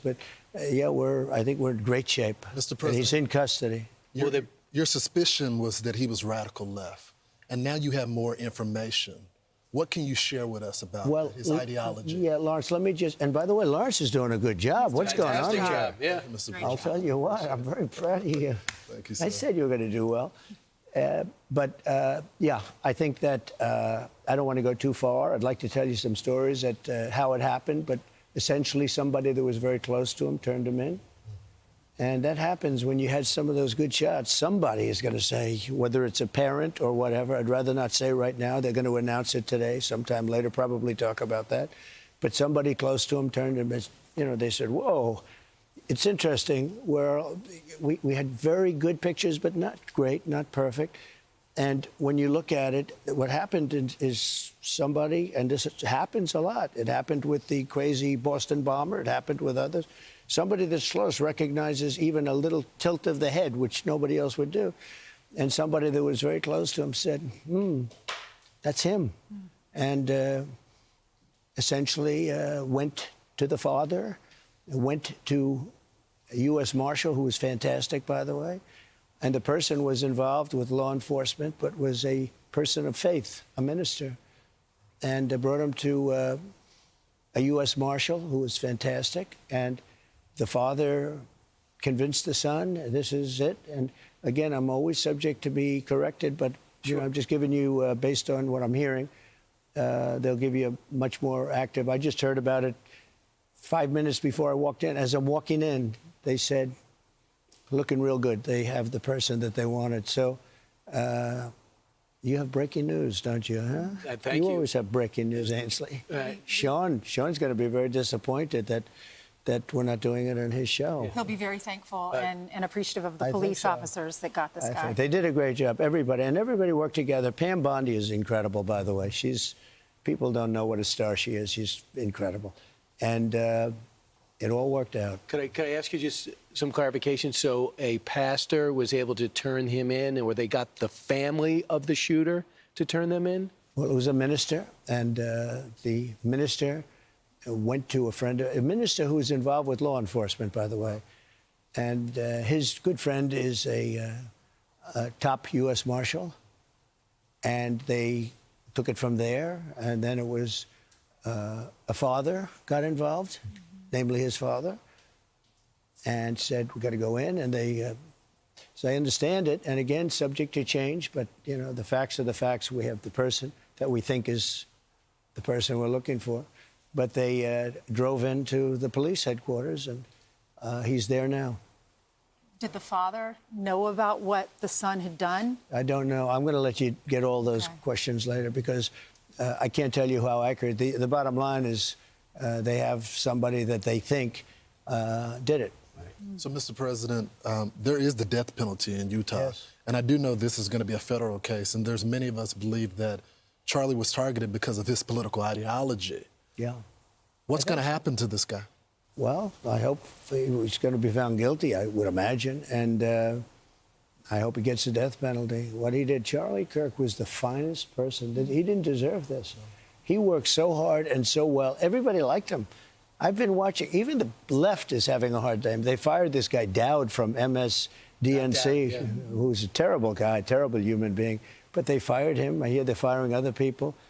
But yeah, I think we're in great shape. Mr. And President, he's in custody. Your suspicion was that he was radical left, and now you have more information. What can you share with us about his ideology? Yeah, Lawrence, let me just, and by the way, Lawrence is doing a good job. What's going on here? Job. Yeah. Thank you, Mr. I'll President. tell you what, I'm very proud of you. Thank you, sir. I said you were going to do well. Yeah, I think that I don't want to go too far. I'd like to tell you some stories at how it happened, but essentially somebody that was very close to him turned him in. And that happens when you had some of those good shots. Somebody is going to say, whether it's a parent or whatever, I'd rather not say right now. They're going to announce it today, sometime later, probably talk about that. But somebody close to him turned him, they said, whoa. It's interesting where we had very good pictures, but not great, not perfect. And when you look at it, what happened is somebody, and this happens a lot. It happened with the crazy Boston bomber. It happened with others. Somebody that's close recognizes even a little tilt of the head, which nobody else would do. And somebody that was very close to him said, that's him. And essentially went to the father, went to a U.S. Marshal, who was fantastic, by the way. And the person was involved with law enforcement, but was a person of faith, a minister. And brought him to a U.S. Marshal, who was fantastic. And the father convinced the son, this is it. And again, I'm always subject to be corrected, but I'm just giving you, based on what I'm hearing, they'll give you a much more active. I just heard about it 5 minutes before I walked in. As I'm walking in, they said, looking real good. They have the person that they wanted. So you have breaking news, don't you, huh? Thank you. You always have breaking news, Ainsley. Sean's going to be very disappointed that we're not doing it on his show. He'll be very thankful and appreciative of the I police think so. officers that got this guy. They did a great job, everybody. And everybody worked together. Pam Bondi is incredible, by the way. People don't know what a star she is. She's incredible. And it all worked out. Could I ask you just some clarification? So a pastor was able to turn him in, or they got the family of the shooter to turn them in? Well, it was a minister, and the minister went to a minister who was involved with law enforcement, by the way. And his good friend is a top U.S. Marshal. And they took it from there. And then it was a father got involved, namely his father, and said, we got to go in. And they, so I understand it. And again, subject to change. But, the facts are the facts. We have the person that we think is the person we're looking for. But they drove into the police headquarters, and he's there now. Did the father know about what the son had done? I don't know. I'm going to let you get all those questions later, because I can't tell you how accurate. The bottom line is they have somebody that they think did it. So, Mr. President, there is the death penalty in Utah. Yes. And I do know this is going to be a federal case, and there's many of us believe that Charlie was targeted because of his political ideology. Yeah. What's going to happen to this guy? Well, I hope he's going to be found guilty, I would imagine. And I hope he gets the death penalty. What he did, Charlie Kirk was the finest person. He didn't deserve this. He worked so hard and so well. Everybody liked him. I've been watching. Even the left is having a hard time. They fired this guy, Dowd, from MSDNC, who's a terrible guy, terrible human being. But they fired him. I hear they're firing other people.